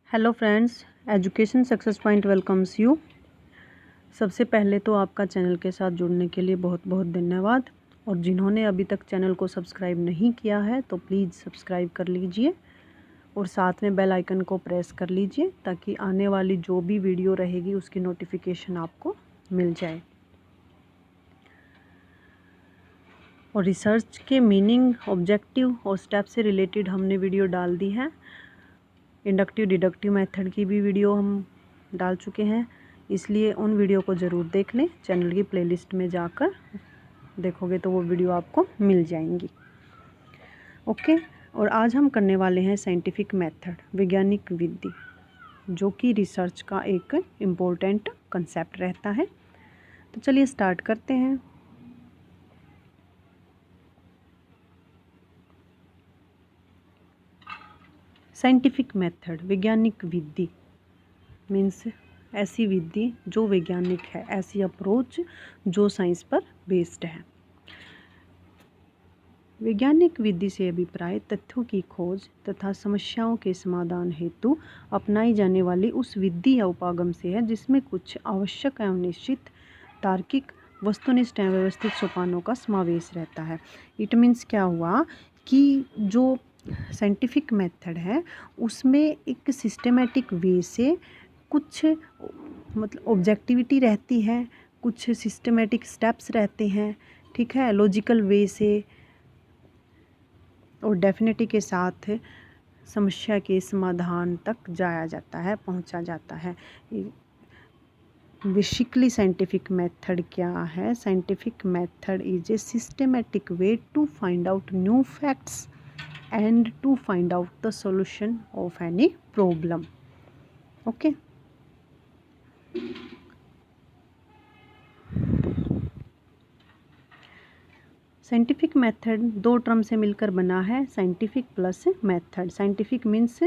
Hello friends, education success point welcomes you. सबसे पहले तो आपका चैनल के साथ जुड़ने के लिए बहुत बहुत धन्यवाद। और जिन्होंने अभी तक चैनल को सब्सक्राइब नहीं किया है तो प्लीज़ सब्सक्राइब कर लीजिए और साथ में बेल आइकन को प्रेस कर लीजिए ताकि आने वाली जो भी वीडियो रहेगी उसकी नोटिफिकेशन आपको मिल जाए। और रिसर्च के मीनिंग, ऑब्जेक्टिव और स्टेप से रिलेटेड हमने वीडियो डाल दी है। इंडक्टिव डिडक्टिव मेथड की भी वीडियो हम डाल चुके हैं, इसलिए उन वीडियो को ज़रूर देख लें। चैनल की प्लेलिस्ट में जाकर देखोगे तो वो वीडियो आपको मिल जाएंगी। ओके। और आज हम करने वाले हैं साइंटिफिक मेथड, वैज्ञानिक विधि, जो कि रिसर्च का एक इम्पोर्टेंट कंसेप्ट रहता है। तो चलिए स्टार्ट करते हैं। साइंटिफिक मेथड, वैज्ञानिक विधि मीन्स ऐसी विधि जो वैज्ञानिक है, ऐसी अप्रोच जो साइंस पर बेस्ड है। वैज्ञानिक विधि से अभिप्राय तथ्यों की खोज तथा समस्याओं के समाधान हेतु अपनाई जाने वाली उस विधि या उपागम से है जिसमें कुछ आवश्यक एवं निश्चित तार्किक वस्तुनिष्ठ एवं व्यवस्थित सोपानों का समावेश रहता है। इट मीन्स क्या हुआ कि जो साइंटिफिक मेथड है उसमें एक सिस्टमेटिक वे से कुछ मतलब ऑब्जेक्टिविटी रहती है, कुछ सिस्टमेटिक स्टेप्स रहते हैं, ठीक है, लॉजिकल वे से और डेफिनेटी के साथ समस्या के समाधान तक जाया जाता है, पहुंचा जाता है। बेसिकली साइंटिफिक मेथड क्या है? Scientific method is a systematic way to find out new facts and to find out the solution of any problem. Okay. Scientific method दो टर्म से मिलकर बना है, scientific plus method. Scientific means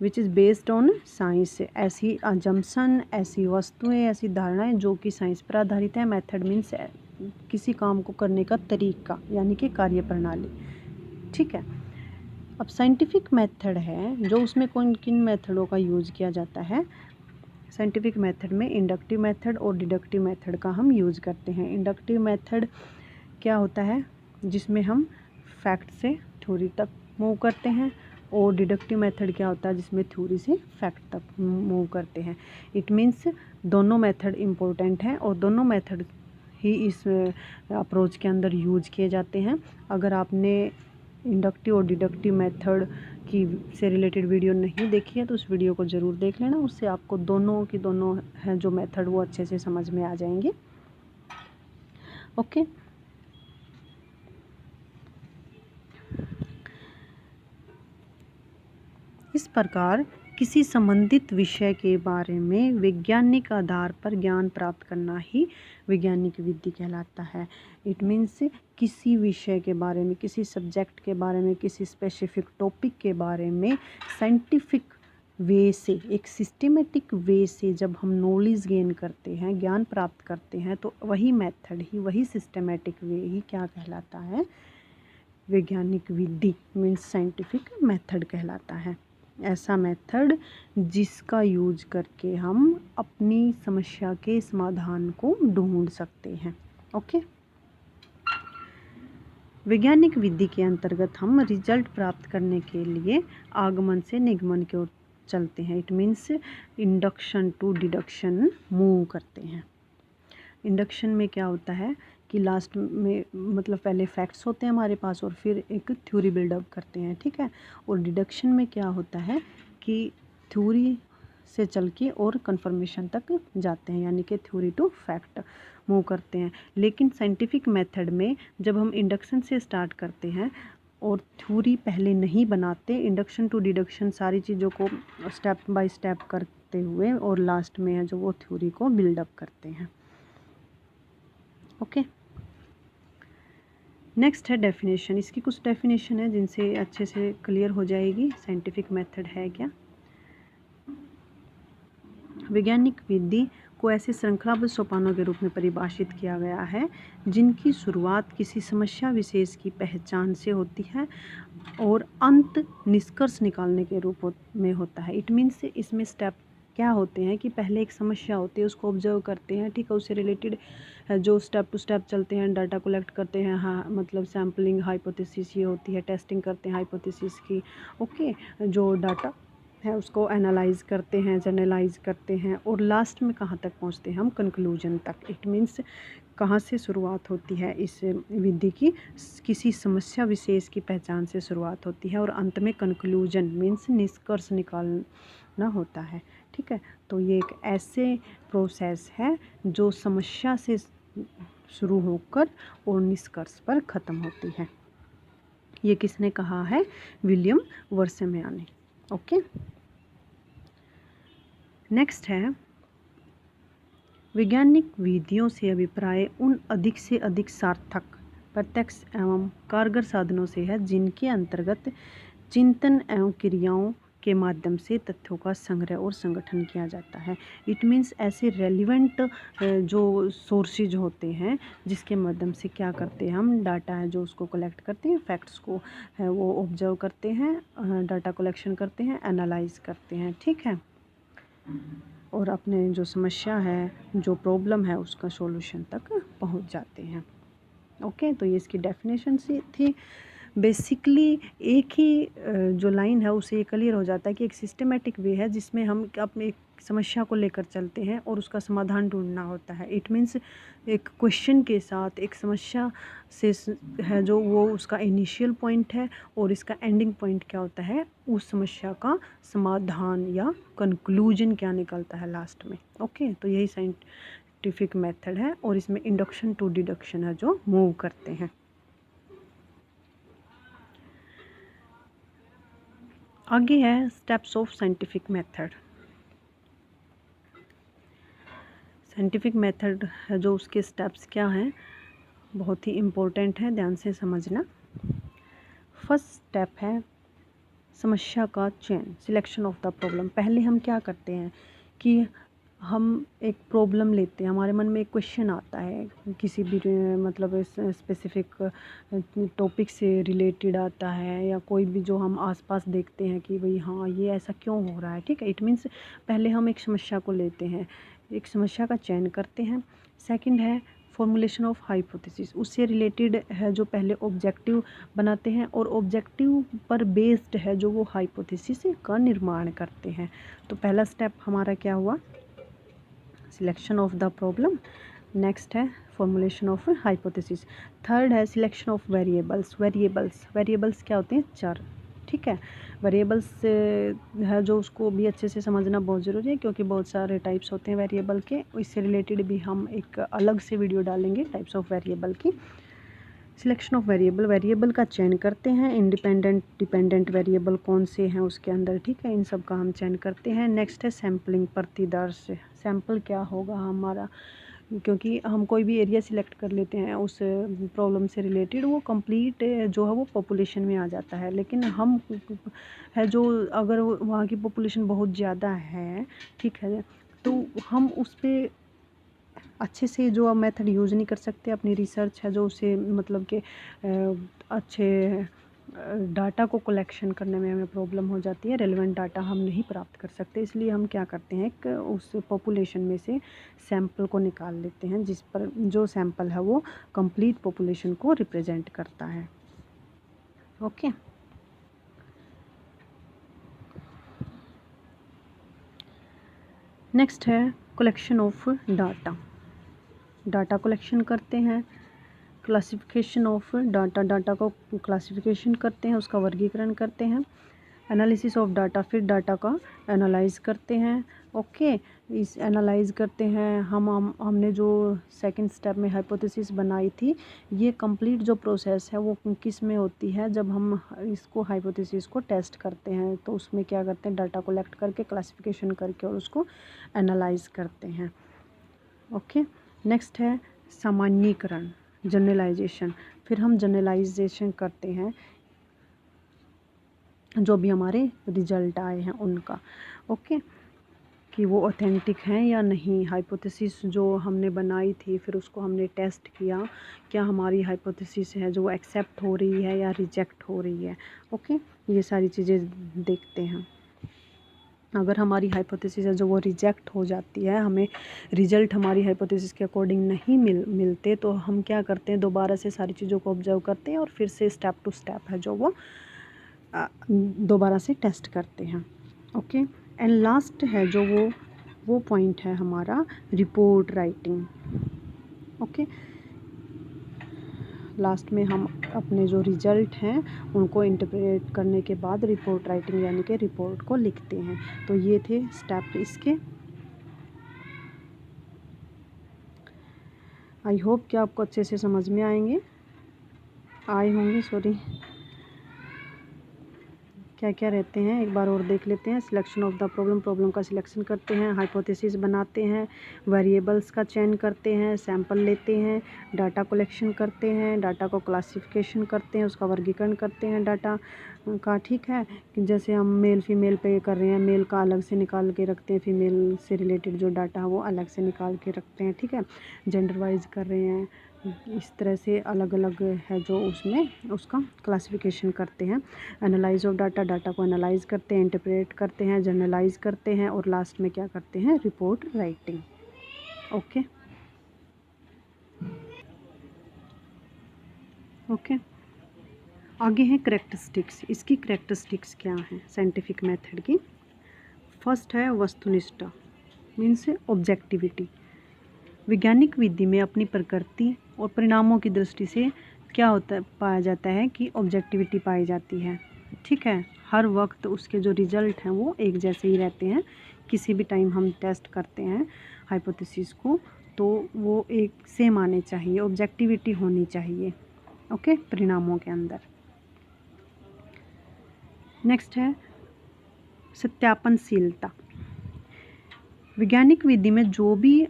which is based on science, ऐसी assumption, ऐसी वस्तुएं, ऐसी धारणाएं जो कि साइंस पर आधारित है। मेथड मीन्स किसी काम को करने का तरीका, यानी कि कार्य प्रणाली, ठीक है। अब साइंटिफिक मेथड है जो उसमें कौन किन मेथडों का यूज किया जाता है? साइंटिफिक मेथड में इंडक्टिव मेथड और डिडक्टिव मेथड का हम यूज करते हैं। इंडक्टिव मेथड क्या होता है? जिसमें हम फैक्ट से थ्योरी तक मूव करते हैं। और डिडक्टिव मेथड क्या होता है? जिसमें थ्योरी से फैक्ट तक मूव करते हैं। इट मीन्स दोनों मेथड इम्पोर्टेंट हैं और दोनों मेथड ही इस अप्रोच के अंदर यूज किए जाते हैं। अगर आपने इंडक्टिव और डिडक्टिव मेथड की से रिलेटेड वीडियो नहीं देखी है तो उस वीडियो को ज़रूर देख लेना, उससे आपको दोनों की दोनों हैं जो मेथड वो अच्छे से समझ में आ जाएंगे। ओके। इस प्रकार किसी संबंधित विषय के बारे में वैज्ञानिक आधार पर ज्ञान प्राप्त करना ही वैज्ञानिक विधि कहलाता है। इट मीन्स किसी विषय के बारे में, किसी सब्जेक्ट के बारे में, किसी स्पेसिफिक टॉपिक के बारे में साइंटिफिक वे से, एक सिस्टमेटिक वे से जब हम नॉलेज गेन करते हैं, ज्ञान प्राप्त करते हैं, तो वही मेथड ही, वही सिस्टमेटिक वे ही क्या कहलाता है? वैज्ञानिक विधि मीन्स साइंटिफिक मेथड कहलाता है। ऐसा मेथड जिसका यूज करके हम अपनी समस्या के समाधान को ढूंढ सकते हैं। ओके। वैज्ञानिक विधि के अंतर्गत हम रिजल्ट प्राप्त करने के लिए आगमन से निगमन की ओर चलते हैं। It means induction to deduction move करते हैं। इंडक्शन में क्या होता है कि लास्ट में मतलब पहले फैक्ट्स होते हैं हमारे पास और फिर एक थ्योरी बिल्डअप करते हैं, ठीक है। और डिडक्शन में क्या होता है कि थ्योरी से चल के और कंफर्मेशन तक जाते हैं, यानी कि थ्योरी टू फैक्ट मूव करते हैं। लेकिन साइंटिफिक मेथड में जब हम इंडक्शन से स्टार्ट करते हैं और थ्योरी पहले नहीं बनाते, इंडक्शन टू डिडक्शन सारी चीज़ों को स्टेप बाय स्टेप करते हुए और लास्ट में है जो वो थ्योरी को बिल्डअप करते हैं। ओके। नेक्स्ट है डेफिनेशन। इसकी कुछ डेफिनेशन है जिनसे अच्छे से क्लियर हो जाएगी साइंटिफिक मेथड है क्या। वैज्ञानिक विधि को ऐसे श्रृंखलाबद्ध सोपानों के रूप में परिभाषित किया गया है जिनकी शुरुआत किसी समस्या विशेष की पहचान से होती है और अंत निष्कर्ष निकालने के रूप में होता है। इट मीन्स इसमें स्टेप क्या होते हैं कि पहले एक समस्या होती है, उसको ऑब्जर्व करते हैं, ठीक है, उससे रिलेटेड जो स्टेप टू स्टेप चलते हैं, डाटा कलेक्ट करते हैं, हाँ मतलब सैम्पलिंग हाइपोथेसिस ये होती है, टेस्टिंग करते हैं हाइपोथेसिस की, ओके, जो डाटा है उसको एनालाइज करते हैं, जनरलाइज करते हैं, और लास्ट में कहाँ तक पहुँचते हैं हम, कंक्लूजन तक। इट मीन्स कहाँ से शुरुआत होती है इस विधि की, किसी समस्या विशेष की पहचान से शुरुआत होती है और अंत में कंक्लूजन मीन्स निष्कर्ष निकालना होता है, ठीक है। तो ये एक ऐसे प्रोसेस है जो समस्या से शुरू होकर और निष्कर्ष पर ख़त्म होती है। ये किसने कहा है, विलियम वर्सेमिया ने, ओके। नेक्स्ट है वैज्ञानिक विधियों से अभिप्राय उन अधिक से अधिक सार्थक, प्रत्यक्ष एवं कारगर साधनों से है जिनके अंतर्गत चिंतन एवं क्रियाओं के माध्यम से तथ्यों का संग्रह और संगठन किया जाता है। इट मीन्स ऐसे रेलिवेंट जो सोर्सेज होते हैं जिसके माध्यम से क्या करते हैं हम, डाटा है जो उसको कलेक्ट करते हैं, फैक्ट्स को है वो ऑब्जर्व करते हैं, डाटा कलेक्शन करते हैं, एनालाइज करते हैं, ठीक है, और अपने जो समस्या है, जो प्रॉब्लम है, उसका सॉल्यूशन तक पहुंच जाते हैं, ओके। तो ये इसकी डेफिनेशन सी थी। बेसिकली एक ही जो लाइन है उससे ये क्लियर हो जाता है कि एक सिस्टमेटिक वे है जिसमें हम अपनी एक समस्या को लेकर चलते हैं और उसका समाधान ढूंढना होता है। इट मीन्स एक क्वेश्चन के साथ एक समस्या से है जो वो उसका इनिशियल पॉइंट है और इसका एंडिंग पॉइंट क्या होता है, उस समस्या का समाधान या कंक्लूजन क्या निकलता है लास्ट में, ओके। तो यही साइंटिफिक मेथड है और इसमें इंडक्शन टू डिडक्शन है जो मूव करते हैं। आगे है steps of scientific method. Scientific method है जो उसके स्टेप्स क्या हैं, बहुत ही इम्पोर्टेंट है, ध्यान से समझना। फर्स्ट स्टेप है समस्या का चयन, सिलेक्शन ऑफ द प्रॉब्लम। पहले हम क्या करते हैं कि हम एक प्रॉब्लम लेते हैं, हमारे मन में एक क्वेश्चन आता है, किसी भी मतलब स्पेसिफिक टॉपिक से रिलेटेड आता है, या कोई भी जो हम आसपास देखते हैं कि भाई हाँ ये ऐसा क्यों हो रहा है, ठीक है। इट मीन्स पहले हम एक समस्या को लेते हैं, एक समस्या का चयन करते हैं। सेकंड है फॉर्मुलेशन ऑफ हाइपोथेसिस, उससे रिलेटेड है जो पहले ऑब्जेक्टिव बनाते हैं और ऑब्जेक्टिव पर बेस्ड है जो वो हाइपोथेसिस का निर्माण करते हैं। तो पहला स्टेप हमारा क्या हुआ, selection of the problem. Next है फॉर्मुलेशन ऑफ हाइपोथेसिस। थर्ड है सिलेक्शन ऑफ वेरिएबल्स। वेरिएबल्स क्या होते हैं, चर, ठीक है। वेरिएबल्स है जो उसको भी अच्छे से समझना बहुत ज़रूरी है क्योंकि बहुत सारे टाइप्स होते हैं वेरिएबल के, इससे रिलेटेड भी हम एक अलग से वीडियो डालेंगे टाइप्स ऑफ वेरिएबल की। सिलेक्शन ऑफ वेरिएबल का चयन करते हैं, इंडिपेंडेंट डिपेंडेंट वेरिएबल कौन से हैं उसके अंदर, ठीक है, इन सब का हम चयन करते हैं। नेक्स्ट है सैम्पलिंग, प्रतिदर से सैम्पल क्या होगा हमारा, क्योंकि हम कोई भी एरिया सिलेक्ट कर लेते हैं उस प्रॉब्लम से रिलेटेड, वो कंप्लीट जो है वो पॉपुलेशन में आ जाता है, लेकिन हम है जो अगर वहाँ की पॉपुलेशन बहुत ज़्यादा है, ठीक है, तो हम उस पर अच्छे से जो मेथड यूज़ नहीं कर सकते, अपनी रिसर्च है जो उसे मतलब कि अच्छे डाटा को कलेक्शन करने में हमें प्रॉब्लम हो जाती है, रेलेवेंट डाटा हम नहीं प्राप्त कर सकते, इसलिए हम क्या करते हैं कि उस पॉपुलेशन में से सैंपल को निकाल लेते हैं जिस पर जो सैंपल है वो कंप्लीट पॉपुलेशन को रिप्रेजेंट करता है, ओके। नेक्स्ट है कलेक्शन ऑफ डाटा कलेक्शन करते हैं, क्लासिफिकेशन ऑफ डाटा को क्लासिफिकेशन करते हैं, उसका वर्गीकरण करते हैं, एनालिसिस ऑफ डाटा, फिर डाटा का एनालाइज करते हैं, ओके। इस एनालाइज करते हैं हमने जो सेकंड स्टेप में हाइपोथेसिस बनाई थी, ये कंप्लीट जो प्रोसेस है वो किस में होती है, जब हम इसको हाइपोथेसिस को टेस्ट करते हैं तो उसमें क्या करते हैं, डाटा कलेक्ट करके क्लासिफिकेशन करके और उसको एनालाइज करते हैं, ओके। नेक्स्ट है सामान्यीकरण, जनरलाइजेशन, फिर हम जनरलाइजेशन करते हैं जो भी हमारे रिजल्ट आए हैं उनका, ओके। कि वो ऑथेंटिक हैं या नहीं। हाइपोथेसिस जो हमने बनाई थी फिर उसको हमने टेस्ट किया, क्या हमारी हाइपोथेसिस है जो एक्सेप्ट हो रही है या रिजेक्ट हो रही है। ओके, ये सारी चीज़ें देखते हैं। अगर हमारी हाइपोथेसिस है जो वो रिजेक्ट हो जाती है, हमें रिजल्ट हमारी हाइपोथेसिस के अकॉर्डिंग नहीं मिलते, तो हम क्या करते हैं, दोबारा से सारी चीज़ों को ऑब्जर्व करते हैं और फिर से स्टेप टू स्टेप है जो वो दोबारा से टेस्ट करते हैं। ओके, एंड लास्ट है जो वो पॉइंट है हमारा रिपोर्ट राइटिंग। ओके, लास्ट में हम अपने जो रिजल्ट हैं उनको इंटरप्रेट करने के बाद रिपोर्ट राइटिंग यानी कि रिपोर्ट को लिखते हैं। तो ये थे स्टेप इसके। आई होप कि आपको अच्छे से समझ में आए होंगे सॉरी। क्या क्या रहते हैं एक बार और देख लेते हैं। सिलेक्शन ऑफ द प्रॉब्लम का सिलेक्शन करते हैं, हाइपोथेसिस बनाते हैं, वेरिएबल्स का चयन करते हैं, सैंपल लेते हैं, डाटा कलेक्शन करते हैं, डाटा को क्लासिफिकेशन करते हैं, उसका वर्गीकरण करते हैं डाटा का। ठीक है, कि जैसे हम मेल फीमेल पे कर रहे हैं, मेल का अलग से निकाल के रखते हैं, फीमेल से रिलेटेड जो डाटा है वो अलग से निकाल के रखते हैं। ठीक है, जेंडर वाइज कर रहे हैं, इस तरह से अलग अलग है जो उसमें उसका क्लासिफिकेशन करते हैं। एनालाइज ऑफ डाटा को एनालाइज करते हैं, इंटरप्रेट करते हैं, जर्नलाइज करते हैं और लास्ट में क्या करते हैं, रिपोर्ट राइटिंग। ओके ओके, आगे है करेक्टरिस्टिक्स। इसकी करेक्टरिस्टिक्स क्या हैं साइंटिफिक मेथड की। फर्स्ट है वस्तुनिष्ठ, मीन्स ऑब्जेक्टिविटी। वैज्ञानिक विधि में अपनी प्रकृति और परिणामों की दृष्टि से क्या होता पाया जाता है कि ऑब्जेक्टिविटी पाई जाती है। ठीक है, हर वक्त उसके जो रिजल्ट हैं वो एक जैसे ही रहते हैं। किसी भी टाइम हम टेस्ट करते हैं हाइपोथेसिस को तो वो एक सेम आने चाहिए, ऑब्जेक्टिविटी होनी चाहिए। ओके, परिणामों के अंदर। नेक्स्ट है सत्यापनशीलता। वैज्ञानिक विधि में जो भी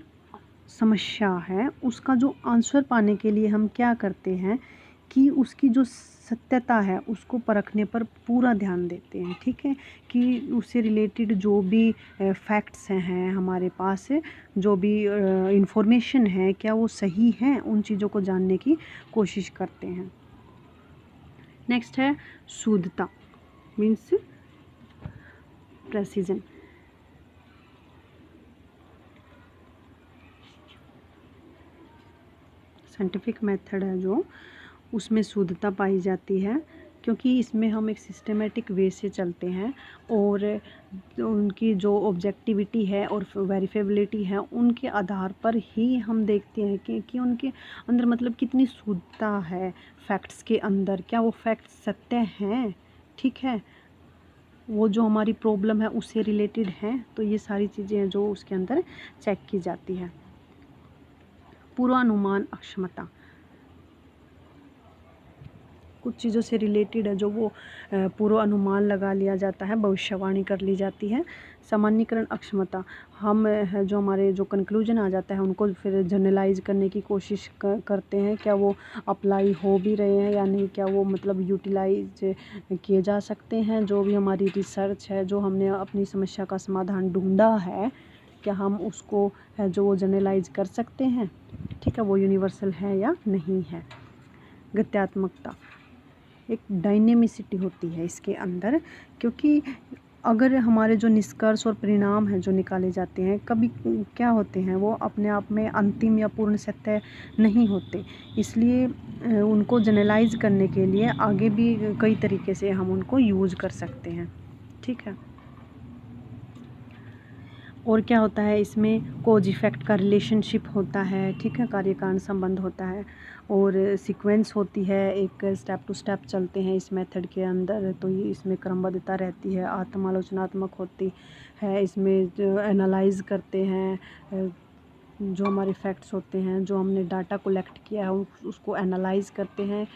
समस्या है उसका जो आंसर पाने के लिए हम क्या करते हैं कि उसकी जो सत्यता है उसको परखने पर पूरा ध्यान देते हैं। ठीक है, कि उससे रिलेटेड जो भी फैक्ट्स हैं हमारे पास, जो भी इंफॉर्मेशन है क्या वो सही है, उन चीज़ों को जानने की कोशिश करते हैं। नेक्स्ट है शुद्धता, मीन्स प्रेसिजन। साइंटिफिक मेथड है जो उसमें शुद्धता पाई जाती है, क्योंकि इसमें हम एक सिस्टमेटिक वे से चलते हैं और उनकी जो ऑब्जेक्टिविटी है और वेरीफेबिलिटी है उनके आधार पर ही हम देखते हैं कि उनके अंदर मतलब कितनी शुद्धता है फैक्ट्स के अंदर, क्या वो फैक्ट्स सत्य हैं। ठीक है, वो जो हमारी प्रॉब्लम है उससे रिलेटेड है, तो ये सारी चीज़ें हैं जो उसके अंदर चेक की जाती है। पूर्वानुमान अक्षमता, कुछ चीज़ों से रिलेटेड है जो वो पूर्व अनुमान लगा लिया जाता है, भविष्यवाणी कर ली जाती है। सामान्यीकरण अक्षमता, हम जो हमारे जो कंक्लूजन आ जाता है उनको फिर जनरलाइज करने की कोशिश करते हैं, क्या वो अप्लाई हो भी रहे हैं या नहीं, क्या वो मतलब यूटिलाइज किए जा सकते हैं। जो भी हमारी रिसर्च है, जो हमने अपनी समस्या का समाधान ढूंढा है, क्या हम उसको है जो वो जनरलाइज कर सकते हैं। ठीक है, वो यूनिवर्सल है या नहीं है। गत्यात्मकता, एक डायनेमिसिटी होती है इसके अंदर, क्योंकि अगर हमारे जो निष्कर्ष और परिणाम हैं जो निकाले जाते हैं कभी क्या होते हैं वो अपने आप में अंतिम या पूर्ण सत्य नहीं होते, इसलिए उनको जनरलाइज करने के लिए आगे भी कई तरीके से हम उनको यूज़ कर सकते हैं। ठीक है, और क्या होता है इसमें कोज इफ़ेक्ट का रिलेशनशिप होता है। ठीक है, कार्य कारण संबंध होता है और सीक्वेंस होती है, एक स्टेप टू स्टेप चलते हैं इस मेथड के अंदर, तो ये इसमें क्रमबद्धता रहती है। आत्मालोचनात्मक होती है, इसमें जो एनालाइज करते हैं जो हमारे फैक्ट्स होते हैं, जो हमने डाटा कलेक्ट किया है उसको एनालाइज करते हैं,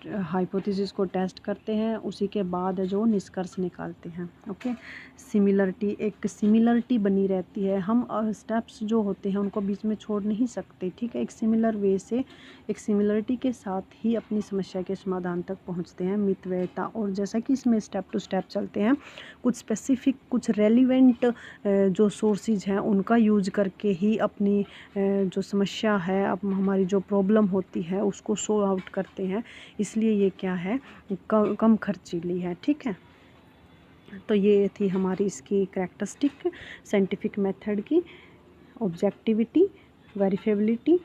हाइपोथेसिस को टेस्ट करते हैं, उसी के बाद जो निष्कर्ष निकालते हैं। ओके, सिमिलरिटी, एक सिमिलरिटी बनी रहती है। हम स्टेप्स जो होते हैं उनको बीच में छोड़ नहीं सकते, ठीक है। एक सिमिलर वे से, एक सिमिलरिटी के साथ ही अपनी समस्या के समाधान तक पहुंचते हैं। मितव्ययिता, और जैसा कि इसमें स्टेप टू स्टेप चलते हैं, कुछ स्पेसिफिक, कुछ रेलिवेंट जो सोर्सेज हैं उनका यूज करके ही अपनी जो समस्या है, अब हमारी जो प्रॉब्लम होती है उसको सॉल्व आउट करते हैं। इसलिए ये क्या है, कम खर्चीली है, ठीक है। तो ये थी हमारी इसकी कैरेक्टरिस्टिक साइंटिफिक मेथड की। ऑब्जेक्टिविटी, वेरीफेबिलिटी,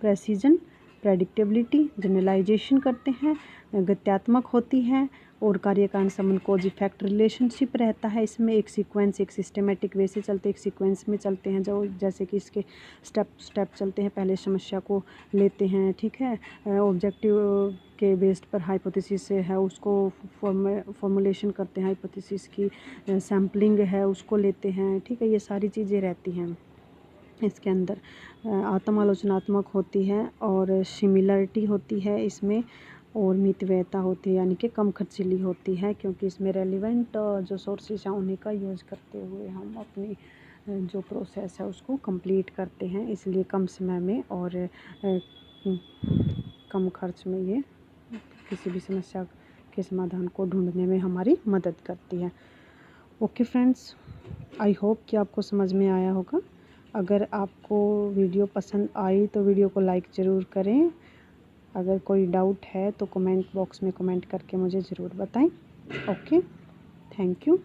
प्रेसिजन, प्रेडिक्टेबिलिटी, जनरलाइजेशन करते हैं, गत्यात्मक होती है, और कार्य कारण संबंध कॉज इफेक्ट रिलेशनशिप रहता है। इसमें एक सीक्वेंस, एक सिस्टमेटिक वे से चलते, एक सीक्वेंस में चलते हैं, जो जैसे कि इसके स्टेप चलते हैं। पहले समस्या को लेते हैं, ठीक है, ऑब्जेक्टिव के बेस्ड पर हाइपोथेसिस से है उसको फॉर्मुलेशन करते हैं, हाइपोथेसिस की सैम्पलिंग है उसको लेते हैं, ठीक है। ये सारी चीज़ें रहती हैं इसके अंदर। आत्म आलोचनात्मक होती है, और सिमिलरिटी होती है इसमें, और मितव्ययिता होती है, यानी कि कम खर्चीली होती है, क्योंकि इसमें रेलिवेंट जो सोर्सेज हैं उन्हीं का यूज़ करते हुए हम अपनी जो प्रोसेस है उसको कंप्लीट करते हैं। इसलिए कम समय में और कम खर्च में ये किसी भी समस्या के समाधान को ढूंढने में हमारी मदद करती है। ओके फ्रेंड्स, आई होप कि आपको समझ में आया होगा। अगर आपको वीडियो पसंद आई तो वीडियो को लाइक ज़रूर करें। अगर कोई डाउट है तो कमेंट बॉक्स में कमेंट करके मुझे ज़रूर बताएं। Okay, thank you.